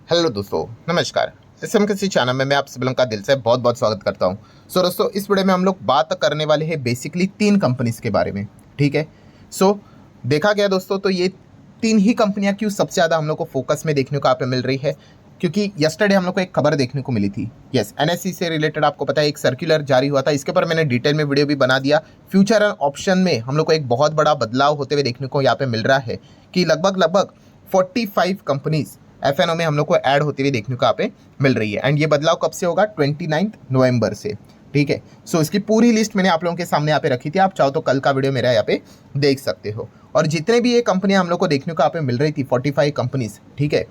Hello दोस्तों, नमस्कार। किसी चैनल में मैं आप सभी लोगों का दिल से बहुत बहुत स्वागत करता हूं। दोस्तों, इस वीडियो में हम लोग बात करने वाले हैं बेसिकली 3 कंपनीज के बारे में। ठीक है। देखा गया दोस्तों, तो ये 3 ही कंपनियां क्यों सबसे ज़्यादा हम लोग को फोकस में देखने को यहाँ पे मिल रही है, क्योंकि यस्टरडे हम लोग को एक खबर देखने को मिली थी। यस, एनएससी से रिलेटेड आपको पता है एक सर्कुलर जारी हुआ था। इसके ऊपर मैंने डिटेल में वीडियो भी बना दिया। फ्यूचर एंड ऑप्शन में हम लोग को एक बहुत बड़ा बदलाव होते हुए देखने को यहाँ पे मिल रहा है कि लगभग 45 कंपनीज एफएनओ में हम लोग को ऐड होती हुई देखने को यहाँ पे मिल रही है। एंड ये बदलाव कब से होगा? 29 नवंबर से। ठीक है। इसकी पूरी लिस्ट मैंने आप लोगों के सामने यहाँ पे रखी थी। आप चाहो तो कल का वीडियो मेरा यहाँ पे देख सकते हो। और जितने भी ये कंपनियां हम लोग को देखने को यहाँ पे मिल रही थी 45 कंपनीज। ठीक है,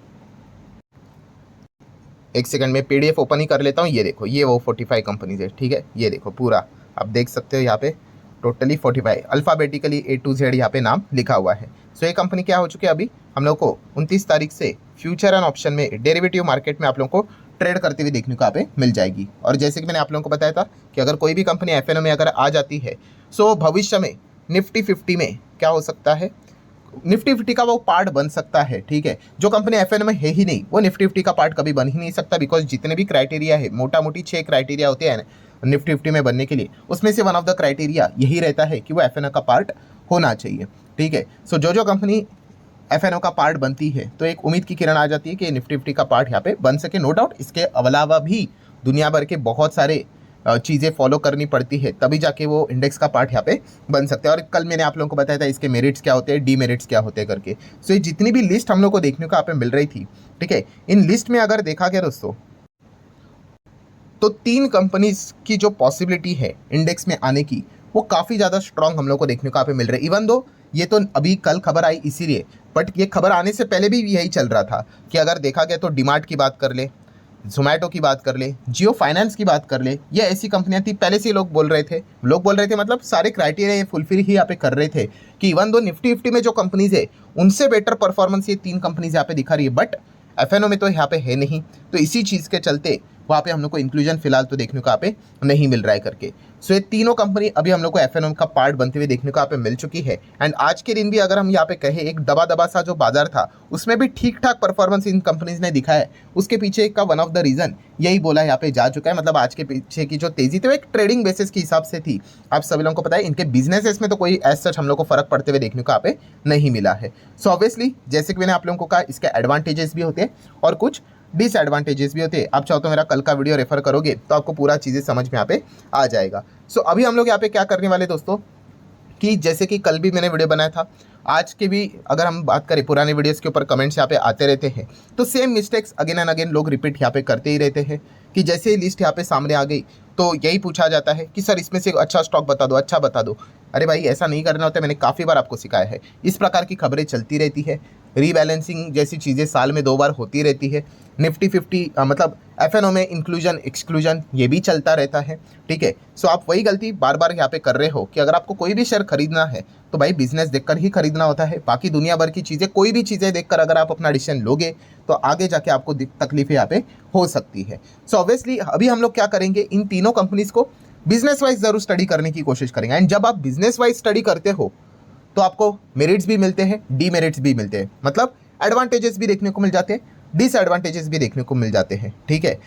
एक सेकंड में पीडीएफ ओपन ही कर लेता हूँ। ये देखो, ये वो 45 कंपनीज है। ठीक है, ये देखो पूरा आप देख सकते हो यहाँ पे totally 45 alphabetically A to Z यहाँ पे नाम लिखा हुआ है। ये कंपनी क्या हो चुकी है, अभी हम लोग को 29 तारीख से फ्यूचर एंड ऑप्शन में डेरिवेटिव मार्केट में आप लोगों को ट्रेड करते हुए देखने को यहाँ पे मिल जाएगी। और जैसे कि मैंने आप लोगों को बताया था कि अगर कोई भी कंपनी एफएनओ में अगर आ जाती है, भविष्य में निफ्टी 50 में क्या हो सकता है, निफ्टी 50 का वो पार्ट बन सकता है। ठीक है, जो कंपनी एफएनओ में है ही नहीं वो निफ्टी 50 का पार्ट कभी बन ही नहीं सकता, बिकॉज जितने भी क्राइटेरिया है, मोटा मोटी 6 क्राइटेरिया होते हैं निफ्टी 50 में बनने के लिए, उसमें से वन ऑफ द क्राइटेरिया यही रहता है कि वो एफएनओ का पार्ट होना चाहिए। ठीक है, जो जो एफएनओ का पार्ट बनती है तो एक उम्मीद की किरण आ जाती है कि निफ्टी 50 का पार्ट यहाँ पे बन सके। नो डाउट इसके अलावा भी दुनिया भर के बहुत सारे चीज़ें फॉलो करनी पड़ती है, तभी जाके वो इंडेक्स का पार्ट यहाँ पे बन सकते हैं। और कल मैंने आप लोगों को बताया था इसके मेरिट्स क्या होते हैं, डीमेरिट्स क्या होते हैं करके। ये जितनी भी लिस्ट हम लोग को देखने को यहाँ पे मिल रही थी, ठीक है, इन लिस्ट में अगर देखा गया दोस्तों तो 3 कंपनीज की जो पॉसिबिलिटी है इंडेक्स में आने की वो काफ़ी ज़्यादा स्ट्रांग हम लोग को देखने को यहाँ पे मिल रहा है। इवन दो ये तो अभी कल खबर आई इसीलिए, बट ये खबर आने से पहले भी यही चल रहा था कि अगर देखा गया तो डीमार्ट की बात कर ले, जोमैटो की बात कर ले, जियो फाइनेंस की बात कर ले, ये ऐसी कंपनियां थी पहले से लोग बोल रहे थे मतलब सारे क्राइटेरिया फुलफिल ही यहाँ पे कर रहे थे कि इवन दो निफ्टी 50 में जो कंपनीज है उनसे बेटर परफॉर्मेंस ये 3 कंपनीज यहाँ पे दिखा रही है, बट एफएनओ में तो यहाँ पे है नहीं। तो इसी चीज़ के चलते वहाँ पे हम लोग को इंक्लूजन फिलहाल तो देखने को यहाँ पे नहीं मिल रहा है करके। ये तीनों कंपनी अभी हम लोग को एफएनओ का पार्ट बनते हुए देखने को यहाँ पे मिल चुकी है। एंड आज के दिन भी अगर हम यहाँ पे कहें एक दबा दबा सा जो बाजार था उसमें भी ठीक ठाक परफॉर्मेंस इन कंपनीज ने दिखा है। उसके पीछे का वन ऑफ द रीजन यही बोला यहाँ पे जा चुका है। मतलब आज के पीछे की जो तेजी थी वो एक ट्रेडिंग बेसिस के हिसाब से थी। आप सभी लोगों को पता है इनके बिजनेसेस में तो कोई एज सच हम लोग को फर्क पड़ते हुए देखने को यहाँ पे नहीं मिला है। ऑब्वियसली जैसे कि मैंने आप लोगों को कहा इसके एडवांटेजेस भी होते हैं और कुछ डिसएडवांटेजेस भी होते हैं। आप चाहो तो मेरा कल का वीडियो रेफर करोगे तो आपको पूरा चीज़ें समझ में यहाँ पे आ जाएगा। अभी हम लोग यहाँ पे क्या करने वाले दोस्तों कि जैसे कि कल भी मैंने वीडियो बनाया था, आज के भी अगर हम बात करें पुराने वीडियोस के ऊपर कमेंट्स यहाँ पे आते रहते हैं, तो same mistakes again and again लोग रिपीट यहाँ पे करते ही रहते हैं कि जैसे ही लिस्ट यहाँ पे सामने आ गई तो यही पूछा जाता है कि सर इसमें से अच्छा स्टॉक बता दो, अच्छा बता दो। अरे भाई ऐसा नहीं करना होता, मैंने काफ़ी बार आपको सिखाया है। इस प्रकार की खबरें चलती रहती है, रीबैलेंसिंग जैसी चीज़ें साल में 2 बार होती रहती है। निफ्टी 50 मतलब एफएनओ में इंक्लूजन एक्सक्लूजन ये भी चलता रहता है। ठीक है, आप वही गलती बार बार यहाँ पे कर रहे हो कि अगर आपको कोई भी शेयर खरीदना है तो भाई बिजनेस देखकर ही खरीदना होता है। बाकी दुनिया भर की चीज़ें, कोई भी चीज़ें देखकर अगर आप अपना डिसीजन लोगे तो आगे जाके आपको तकलीफें यहाँ पे हो सकती है। ऑब्वियसली अभी हम लोग क्या करेंगे, इन तीनों कंपनीज को बिजनेस वाइज जरूर स्टडी करने की कोशिश करेंगे। एंड जब आप बिजनेस वाइज स्टडी करते हो तो आपको मेरिट्स भी मिलते हैं, डीमेरिट्स भी मिलते हैं, मतलब एडवांटेजेस भी देखने को मिल जाते हैं, डिसएडवांटेजेस भी देखने को मिल जाते हैं। ठीक है,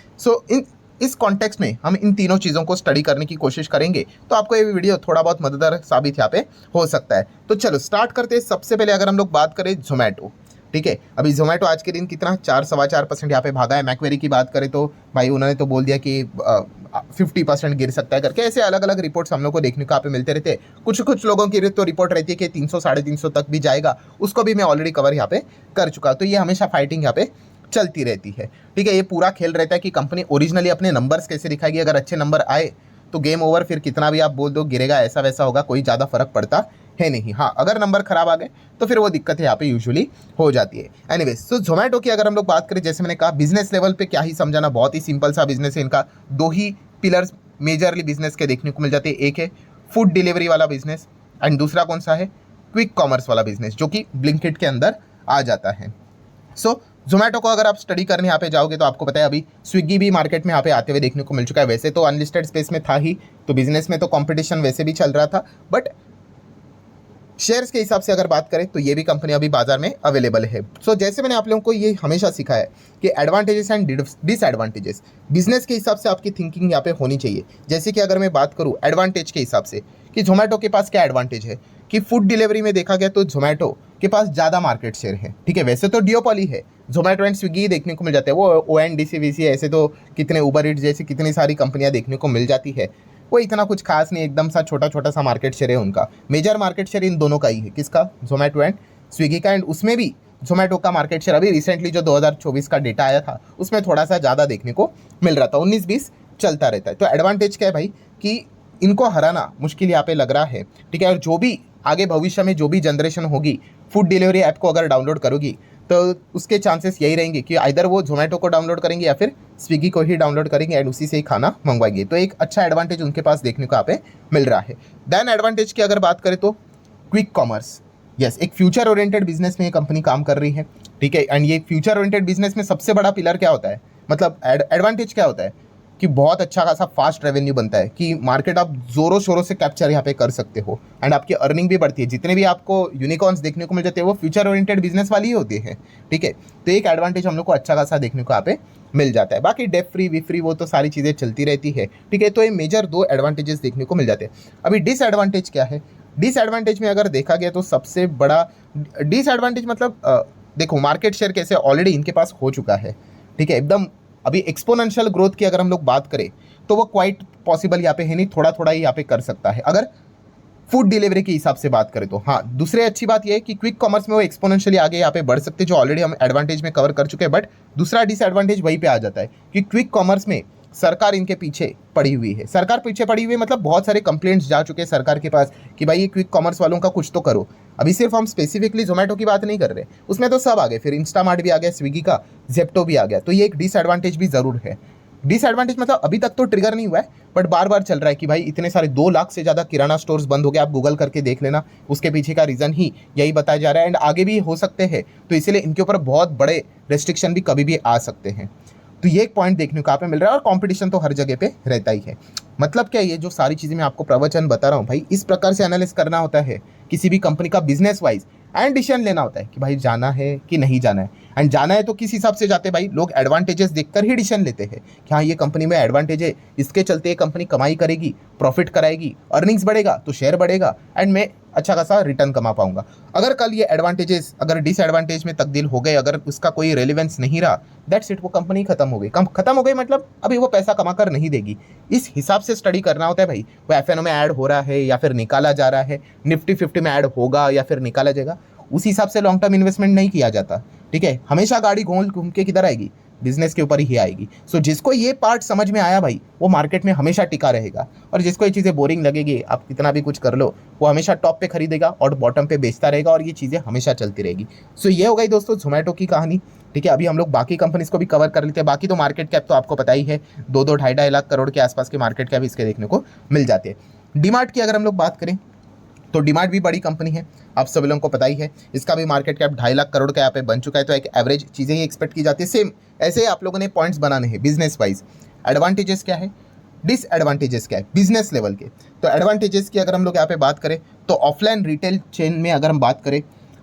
इस कॉन्टेक्स्ट में हम इन तीनों चीज़ों को स्टडी करने की कोशिश करेंगे तो आपको ये वीडियो थोड़ा बहुत मददगार साबित यहाँ पे हो सकता है। तो चलो स्टार्ट करते हैं। सबसे पहले अगर हम लोग बात करें जोमैटो, ठीक है, अभी जोमैटो आज के दिन कितना 4-4.25% यहाँ पे भागा है। मैक्वेरी की बात करें तो भाई उन्होंने तो बोल दिया कि 50% गिर सकता है करके। ऐसे अलग अलग रिपोर्ट्स हम लोग को देखने को यहाँ पे मिलते रहते हैं। कुछ लोगों की तो रिपोर्ट रहती है कि 300-350 तक भी जाएगा, उसको भी मैं ऑलरेडी कवर यहाँ पे कर चुका। तो ये हमेशा फाइटिंग यहाँ पे चलती रहती है। ठीक है, ये पूरा खेल रहता है कि कंपनी ओरिजिनली अपने नंबर्स कैसे दिखाएगी। अगर अच्छे नंबर आए तो गेम ओवर, फिर कितना भी आप बोल दो गिरेगा, ऐसा वैसा होगा, कोई ज़्यादा फर्क पड़ता है नहीं। हाँ, अगर नंबर खराब आ गए तो फिर वो दिक्कतें यहाँ पे यूजुअली हो जाती है। एनीवेज, जोमैटो की अगर हम लोग बात करें, जैसे मैंने कहा बिजनेस लेवल पे क्या ही समझाना, बहुत ही सिंपल सा बिजनेस है इनका। 2 ही पिलर्स मेजरली बिजनेस के देखने को मिल जाते हैं। एक है फूड डिलीवरी वाला बिजनेस एंड दूसरा कौन सा है, क्विक कॉमर्स वाला बिजनेस, जो कि ब्लिंकिट के अंदर आ जाता है। जोमैटो को अगर आप स्टडी करने यहाँ पे जाओगे तो आपको पता है अभी स्विगी भी मार्केट में यहाँ पे आते हुए देखने को मिल चुका है। वैसे तो अनलिस्टेड स्पेस में था ही, तो बिजनेस में तो कंपटीशन वैसे भी चल रहा था, बट शेयर्स के हिसाब से अगर बात करें तो ये भी कंपनी अभी बाजार में अवेलेबल है। सो जैसे मैंने आप लोगों को ये हमेशा सिखाया है कि एडवांटेजेस एंड डिसएडवांटेजेस बिजनेस के हिसाब से आपकी थिंकिंग यहाँ पे होनी चाहिए। जैसे कि अगर मैं बात करूँ एडवांटेज के हिसाब से कि जोमेटो के पास क्या एडवांटेज है कि फूड डिलीवरी में देखा गया तो जोमेटो के पास ज़्यादा मार्केट शेयर है, ठीक है। वैसे तो डियोपॉली है, जोमेटो एंड स्विगी देखने को मिल जाते हैं, वो ONDC ऐसे तो कितने उबर ईट्स जैसी कितनी सारी कंपनियां देखने को मिल जाती है। वो इतना कुछ खास नहीं, एकदम सा छोटा छोटा सा मार्केट शेयर है उनका। मेजर मार्केट शेयर इन दोनों का ही है, किसका, जोमेटो एंड स्विगी का। एंड उसमें भी जोमेटो का मार्केट शेयर अभी रिसेंटली जो 2024 का डेटा आया था उसमें थोड़ा सा ज़्यादा देखने को मिल रहा था, 19-20 चलता रहता है। तो एडवांटेज क्या है भाई कि इनको हराना मुश्किल यहाँ पे लग रहा है, ठीक है। और जो भी आगे भविष्य में जो भी जनरेशन होगी फूड डिलीवरी ऐप को अगर डाउनलोड करोगी तो उसके चांसेस यही रहेंगे कि आइदर वो जोमेटो को डाउनलोड करेंगे या फिर स्विगी को ही डाउनलोड करेंगे एंड उसी से ही खाना मंगवाएंगे। तो एक अच्छा एडवांटेज उनके पास देखने को यहाँ पे मिल रहा है। देन एडवांटेज की अगर बात करें तो क्विक कॉमर्स, यस, एक फ्यूचर ओरिएंटेड बिजनेस में ये कंपनी काम कर रही है, ठीक है। एंड ये फ्यूचर ओरिएंटेड बिजनेस में सबसे बड़ा पिलर क्या होता है, मतलब एडवांटेज क्या होता है कि बहुत अच्छा खासा फास्ट रेवेन्यू बनता है, कि मार्केट आप जोरों शोरों से कैप्चर यहाँ पे कर सकते हो एंड आपकी अर्निंग भी बढ़ती है। जितने भी आपको यूनिकॉर्न्स देखने को मिल जाते हैं वो फ्यूचर ओरिएंटेड बिजनेस वाली ही होती है, ठीक है। तो एक एडवांटेज हम लोग को अच्छा खासा देखने को यहाँ पे मिल जाता है। बाकी डेप फ्री वी फ्री वो तो सारी चीज़ें चलती रहती है, ठीक है। तो ये मेजर 2 एडवांटेजेस देखने को मिल जाते हैं। अभी डिसएडवांटेज क्या है, डिसएडवांटेज में अगर देखा गया तो सबसे बड़ा डिसएडवांटेज मतलब देखो मार्केट शेयर कैसे ऑलरेडी इनके पास हो चुका है, ठीक है। एकदम अभी एक्सपोनेंशियल ग्रोथ की अगर हम लोग बात करें तो वो क्वाइट पॉसिबल यहाँ पे है नहीं, थोड़ा थोड़ा ही यहाँ पे कर सकता है अगर फूड डिलीवरी के हिसाब से बात करें तो। हाँ, दूसरी अच्छी बात यह है कि क्विक कॉमर्स में वो एक्सपोनेंशियली आगे यहाँ पे बढ़ सकते हैं, जो ऑलरेडी हम एडवांटेज में कवर कर चुके हैं। बट दूसरा डिसएडवांटेज वहीं पे आ जाता है कि क्विक कॉमर्स में सरकार इनके पीछे पड़ी हुई है। सरकार पीछे पड़ी हुई है मतलब बहुत सारे कंप्लेंट्स जा चुके हैं सरकार के पास कि भाई ये क्विक कॉमर्स वालों का कुछ तो करो। अभी सिर्फ हम स्पेसिफिकली जोमेटो की बात नहीं कर रहे, उसमें तो सब आ गए, फिर इंस्टामार्ट भी आ गया, स्विगी का जेप्टो भी आ गया। तो ये एक डिसएडवांटेज भी जरूर है। डिसएडवांटेज मतलब अभी तक तो ट्रिगर नहीं हुआ है बट बार बार चल रहा है कि भाई इतने सारे 2 लाख से ज़्यादा किराना स्टोर्स बंद हो गए। आप गूगल करके देख लेना, उसके पीछे का रीज़न ही यही बताया जा रहा है एंड आगे भी हो सकते हैं। तो इसीलिए इनके ऊपर बहुत बड़े रेस्ट्रिक्शन भी कभी भी आ सकते हैं। तो ये एक पॉइंट देखने को यहाँ पे मिल रहा है। और कंपटीशन तो हर जगह पे रहता ही है। मतलब क्या, ये जो सारी चीज़ें मैं आपको प्रवचन बता रहा हूँ भाई, इस प्रकार से एनालिसिस करना होता है किसी भी कंपनी का बिजनेस वाइज एंड डिसीजन लेना होता है कि भाई जाना है कि नहीं जाना है। एंड जाना है तो किस हिसाब से जाते हैं भाई, लोग एडवांटेजेस देखकर ही डिसीजन लेते हैं कि हाँ ये कंपनी में एडवांटेज है, इसके चलते ये कंपनी कमाई करेगी, प्रॉफिट कराएगी, अर्निंग्स बढ़ेगा तो शेयर बढ़ेगा एंड मैं अच्छा खासा रिटर्न कमा पाऊंगा। अगर कल ये एडवांटेजेस अगर डिसएडवांटेज में तब्दील हो गए, अगर उसका कोई रेलिवेंस नहीं रहा, दैट्स इट, वो कंपनी खत्म हो गई। खत्म हो गई मतलब अभी वो पैसा कमा कर नहीं देगी। इस हिसाब से स्टडी करना होता है भाई। वो FNO में ऐड हो रहा है या फिर निकाला जा रहा है, निफ्टी 50 में ऐड होगा या फिर निकाला जाएगा, उस हिसाब से लॉन्ग टर्म इन्वेस्टमेंट नहीं किया जाता, ठीक है। हमेशा गाड़ी घूम के किधर आएगी, बिजनेस के ऊपर ही आएगी। सो जिसको ये पार्ट समझ में आया भाई, वो मार्केट में हमेशा टिका रहेगा। और जिसको ये चीज़ें बोरिंग लगेगी, आप कितना भी कुछ कर लो, वो हमेशा टॉप पे खरीदेगा और बॉटम पे बेचता रहेगा और ये चीज़ें हमेशा चलती रहेगी। सो ये हो गई दोस्तों जोमेटो की कहानी, ठीक है। अभी हम लोग बाकी कंपनीज को भी कवर कर लेते हैं। बाकी तो मार्केट कैप तो आपको पता ही है, 2-2, 2.5 लाख करोड़ के आसपास के मार्केट कैप इसके देखने को मिल जाते हैं। डीमार्ट की अगर हम लोग बात करें तो डीमार्ट भी बड़ी कंपनी है, आप सभी लोगों को पता ही है। इसका भी मार्केट कैप 2.5 लाख करोड़ का यहाँ पे बन चुका है। तो एक एवरेज चीज़ें ही एक्सपेक्ट की जाती है। सेम ऐसे आप लोगों ने पॉइंट्स बनाने हैं बिजनेस वाइज। एडवांटेजेस क्या है, डिसएडवांटेजेस क्या है बिजनेस लेवल के। तो एडवांटेजेस की अगर हम लोग यहाँ पे बात करें तो ऑफलाइन रिटेल चेन में अगर हम बात करें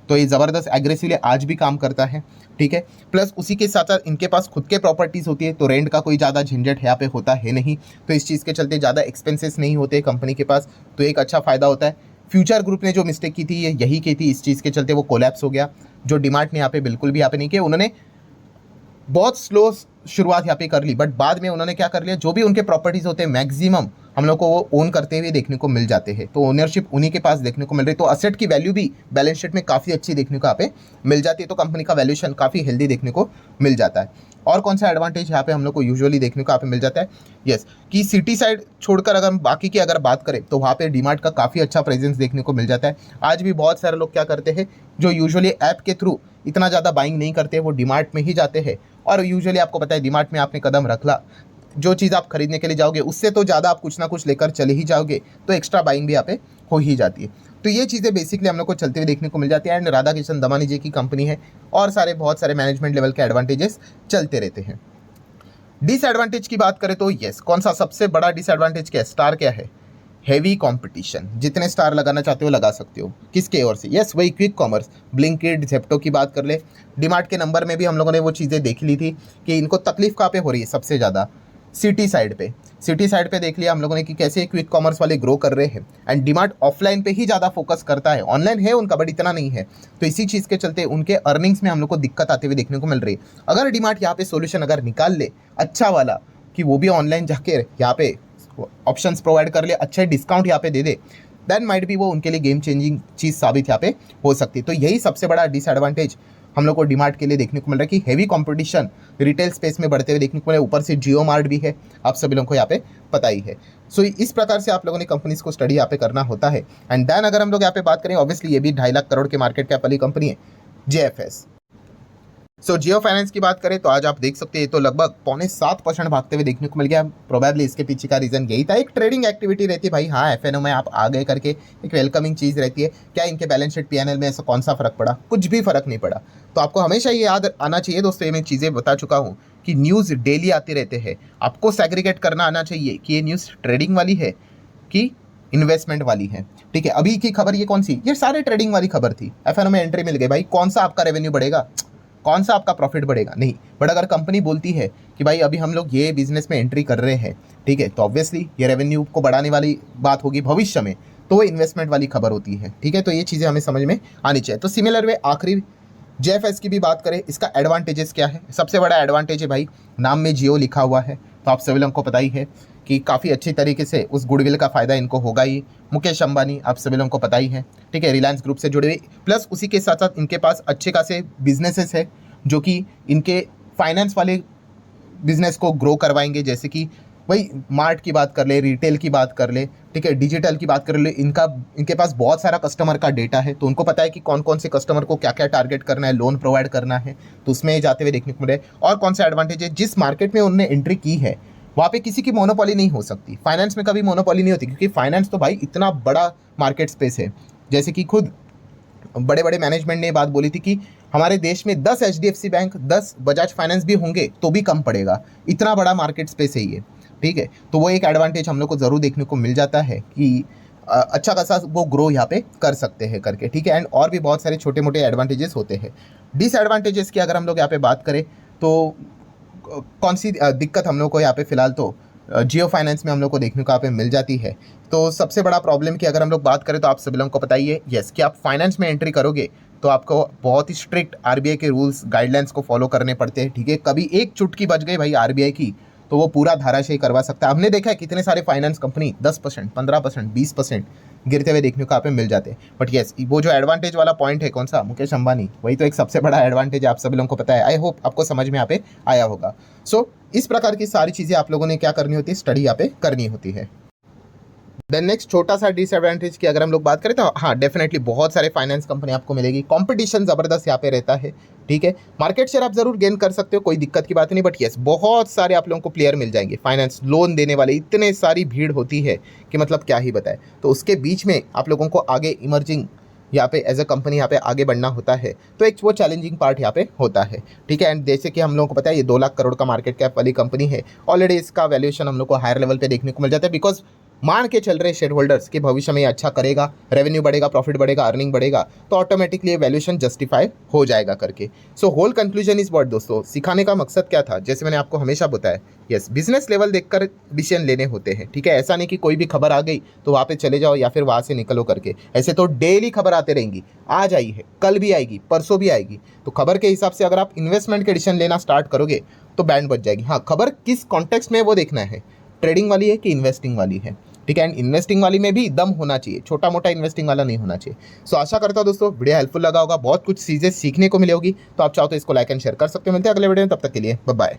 तो ये ज़बरदस्त एग्रेसिवली आज भी काम करता है, ठीक है। प्लस उसी के साथ साथ इनके पास खुद के प्रॉपर्टीज़ होती है, तो रेंट का कोई ज़्यादा झंझट यहाँ पे होता है नहीं। तो इस चीज़ के चलते ज़्यादा एक्सपेंसेस नहीं होते कंपनी के पास, तो एक अच्छा फ़ायदा होता है। फ्यूचर ग्रुप ने जो मिस्टेक की थी ये यही की थी, इस चीज़ के चलते वो कोलैप्स हो गया, जो डीमार्ट ने यहाँ पे बिल्कुल भी यहाँ पे नहीं किया। उन्होंने बहुत स्लो शुरुआत यहाँ पे कर ली बट बाद में उन्होंने क्या कर लिया, जो भी उनके प्रॉपर्टीज़ होते हैं मैक्सिमम हम लोग को वो ओन करते हुए देखने को मिल जाते हैं। तो ओनरशिप उन्हीं के पास देखने को मिल रही है। तो असेट की वैल्यू भी बैलेंस शीट में काफ़ी अच्छी देखने को यहाँ पे मिल जाती है। तो कंपनी का वैल्यूएशन काफ़ी हेल्दी देखने को मिल जाता है। और कौन सा एडवांटेज यहाँ पे हम लोग को यूजुअली देखने को यहाँ पे मिल जाता है, यस, कि सिटी साइड छोड़कर अगर हम बाकी की अगर बात करें तो वहाँ पे डीमार्ट का काफ़ी अच्छा प्रेजेंस देखने को मिल जाता है। आज भी बहुत सारे लोग क्या करते हैं, जो यूजुअली ऐप के थ्रू इतना ज़्यादा बाइंग नहीं करते, वो डीमार्ट में ही जाते हैं। और यूजुअली आपको पता है डीमार्ट में आपने कदम रखला, जो चीज़ आप खरीदने के लिए जाओगे उससे तो ज़्यादा आप कुछ ना कुछ लेकर चले ही जाओगे, तो एक्स्ट्रा बाइंग भी यहाँ पे हो ही जाती है। तो ये चीज़ें बेसिकली हम लोग को चलते हुए देखने को मिल जाती है। एंड राधा किशन दमानी जी की कंपनी है और बहुत सारे मैनेजमेंट लेवल के एडवांटेजेस चलते रहते हैं। डिसएडवांटेज की बात करें तो यस, कौन सा सबसे बड़ा डिसएडवांटेज क्या है, स्टार क्या है, हैवी कंपटीशन, जितने स्टार लगाना चाहते हो लगा सकते हो। किसके ओर से? यस, वही क्विक कॉमर्स, ब्लिंकिट, जेप्टो की बात कर ले। डीमार्ट के नंबर में भी हम लोगों ने वो चीज़ें देख ली थी कि इनको तकलीफ कहाँ पे हो रही है सबसे ज़्यादा, सिटी साइड पे। सिटी साइड पे देख लिया हम लोगों ने कि कैसे क्विक कॉमर्स वाले ग्रो कर रहे हैं। एंड डीमार्ट ऑफलाइन पे ही ज़्यादा फोकस करता है, ऑनलाइन है उनका बट इतना नहीं है। तो इसी चीज़ के चलते उनके अर्निंग्स में हम लोग को दिक्कत आते हुए देखने को मिल रही है। अगर डीमार्ट यहाँ पे सोल्यूशन अगर निकाल ले अच्छा वाला, कि वो भी ऑनलाइन जाके यहाँ पे ऑप्शंस प्रोवाइड कर ले, अच्छे डिस्काउंट यहाँ पे दे दे, देन माइट भी वो उनके लिए गेम चेंजिंग चीज़ साबित यहाँ पे हो सकती है। तो यही सबसे बड़ा डिसएडवांटेज हम लोग को डीमार्ट के लिए देखने को मिल रहा है कि हैवी कंपटीशन रिटेल स्पेस में बढ़ते हुए देखने को मिला। ऊपर से जियो मार्ट भी है, आप सभी लोगों को यहाँ पे पता ही है। सो इस प्रकार से आप लोगों ने कंपनीज को स्टडी यहाँ पे करना होता है। एंड देन अगर हम लोग यहाँ पे बात करें, ऑब्वियसली ये भी 2.5 लाख करोड़ के मार्केट कैप वाली कंपनी है, JFS। सो जियो फाइनेंस की बात करें तो आज आप देख सकते हैं तो लगभग 6.25% भागते हुए देखने को मिल गया। प्रोबेबली इसके पीछे का रीजन यही था, एक ट्रेडिंग एक्टिविटी रहती है भाई। हाँ, FNO में आप आ गए करके एक वेलकमिंग चीज़ रहती है। क्या इनके बैलेंस शीट PNL में ऐसा कौन सा फर्क पड़ा? कुछ भी फर्क नहीं पड़ा। तो आपको हमेशा ये याद आना चाहिए दोस्तों, ये मैं चीज़ें बता चुका हूँ कि न्यूज़ डेली आते रहते हैं। आपको सेग्रीगेट करना आना चाहिए कि ये न्यूज़ ट्रेडिंग वाली है कि इन्वेस्टमेंट वाली है। ठीक है, अभी की खबर ये कौन सी? ये सारे ट्रेडिंग वाली खबर थी। FNO में एंट्री मिल गई भाई, कौन सा आपका रेवेन्यू बढ़ेगा, कौन सा आपका प्रॉफिट बढ़ेगा? नहीं। बट अगर कंपनी बोलती है कि भाई अभी हम लोग ये बिजनेस में एंट्री कर रहे हैं, ठीक है, तो ऑब्वियसली ये रेवेन्यू को बढ़ाने वाली बात होगी भविष्य में, तो वो इन्वेस्टमेंट वाली खबर होती है। ठीक है, तो ये चीज़ें हमें समझ में आनी चाहिए। तो सिमिलर वे आखिरी JFS की भी बात करें, इसका एडवांटेजेस क्या है? सबसे बड़ा एडवांटेज है भाई, नाम में जियो लिखा हुआ है, तो आप सभी लोगों को पता ही है कि काफ़ी अच्छी तरीके से उस गुडविल का फ़ायदा इनको होगा ही। मुकेश अंबानी आप सभी लोगों को पता ही है, ठीक है, रिलायंस ग्रुप से जुड़े हुए, प्लस उसी के साथ साथ इनके पास अच्छे खासे बिजनेसेस है जो कि इनके फाइनेंस वाले बिजनेस को ग्रो करवाएंगे। जैसे कि वही मार्ट की बात कर ले, रिटेल की बात कर ले, ठीक है, डिजिटल की बात कर ले, इनके पास बहुत सारा कस्टमर का डेटा है, तो उनको पता है कि कौन कौन से कस्टमर को क्या क्या टारगेट करना है, लोन प्रोवाइड करना है, तो उसमें जाते हुए देखने को मिले। और कौन सा एडवांटेज है, जिस मार्केट में उन्होंने एंट्री की है वहाँ पे किसी की मोनोपॉली नहीं हो सकती। फाइनेंस में कभी मोनोपॉली नहीं होती, क्योंकि फाइनेंस तो भाई इतना बड़ा मार्केट स्पेस है। जैसे कि खुद बड़े बड़े मैनेजमेंट ने ये बात बोली थी कि हमारे देश में 10 HDFC बैंक, 10 बजाज फाइनेंस भी होंगे तो भी कम पड़ेगा, इतना बड़ा मार्केट स्पेस है ये। ठीक है, तो वो एक एडवांटेज हम लोग को ज़रूर देखने को मिल जाता है कि अच्छा खासा वो ग्रो यहाँ पे कर सकते हैं करके। ठीक है, एंड और भी बहुत सारे छोटे मोटे एडवांटेजेस होते हैं। डिसएडवांटेजेस की अगर हम लोग यहाँ पे बात करें तो कौन सी दिक्कत हम लोग को यहाँ पे फिलहाल तो जियो फाइनेंस में हम लोग को देखने को यहाँ पे मिल जाती है। तो सबसे बड़ा प्रॉब्लम की अगर हम लोग बात करें तो आप सभी लोगों को पता ही है, यस, कि आप फाइनेंस में एंट्री करोगे तो आपको बहुत ही स्ट्रिक्ट RBI के रूल्स गाइडलाइंस को फॉलो करने पड़ते हैं। ठीक है, कभी एक चुटकी बज गई भाई RBI की तो वो पूरा धाराशाही करवा सकता है। हमने देखा है कितने सारे फाइनेंस कंपनी 10%, 15%, 20% गिरते हुए देखने को यहाँ पे मिल जाते हैं। बट यस, वो जो एडवांटेज वाला पॉइंट है कौन सा, मुकेश अंबानी, वही तो एक सबसे बड़ा एडवांटेज है, आप सभी लोगों को पता है। आई होप आपको समझ में यहाँ पे आया होगा। सो इस प्रकार की सारी चीज़ें आप लोगों ने क्या करनी होती है, स्टडी यहाँ पे करनी होती है। देन नेक्स्ट छोटा सा डिसएडवांटेज की अगर हम लोग बात करें तो हाँ, डेफिनेटली बहुत सारे फाइनेंस कंपनी आपको मिलेगी, कंपटीशन ज़बरदस्त यहाँ पे रहता है। ठीक है, मार्केट शेयर आप जरूर गेन कर सकते हो, कोई दिक्कत की बात नहीं, बट यस, बहुत सारे आप लोगों को प्लेयर मिल जाएंगे, फाइनेंस लोन देने वाले इतने सारी भीड़ होती है कि मतलब क्या ही बताए। तो उसके बीच में आप लोगों को आगे इमर्जिंग यहाँ पे एज अ कंपनी यहाँ पे आगे बढ़ना होता है, तो एक वो चैलेंजिंग पार्ट यहाँ पे होता है। ठीक है, एंड जैसे कि हम लोगों को पता है ये 2 लाख करोड़ का मार्केट कैप वाली कंपनी है, ऑलरेडी इसका वैल्यूएशन हम लोग को हायर लेवल पे देखने को मिल जाता है, बिकॉज मान के चल रहे शेयर होल्डर्स कि भविष्य में ये अच्छा करेगा, रेवेन्यू बढ़ेगा, प्रॉफिट बढ़ेगा, अर्निंग बढ़ेगा, तो ऑटोमेटिकली ये वैल्यूएशन जस्टिफाई हो जाएगा करके। So whole conclusion is what दोस्तों, सिखाने का मकसद क्या था, जैसे मैंने आपको हमेशा बताया, यस, बिजनेस लेवल देखकर डिसीजन लेने होते हैं। ठीक है, ऐसा नहीं कि कोई भी खबर आ गई तो वहाँ पे चले जाओ या फिर वहाँ से निकलो करके। ऐसे तो डेली खबर आते रहेंगी, आज आई है, कल भी आएगी, परसों भी आएगी। तो खबर के हिसाब से अगर आप इन्वेस्टमेंट के डिसीजन लेना स्टार्ट करोगे तो बैंड बच जाएगी। हाँ, खबर किस कॉन्टेक्स्ट में वो देखना है, ट्रेडिंग वाली है कि इन्वेस्टिंग वाली है। ठीक है, एंड इन्वेस्टिंग वाली में भी दम होना चाहिए, छोटा मोटा इन्वेस्टिंग वाला नहीं होना चाहिए। सो आशा करता हूं दोस्तों वीडियो हेल्पफुल लगा होगा, बहुत कुछ चीज़ें सीखने को मिली होगी। तो आप चाहो तो इसको लाइक एंड शेयर कर सकते हो। मिलते हैं अगले वीडियो में, तब तक के लिए बाय बाय।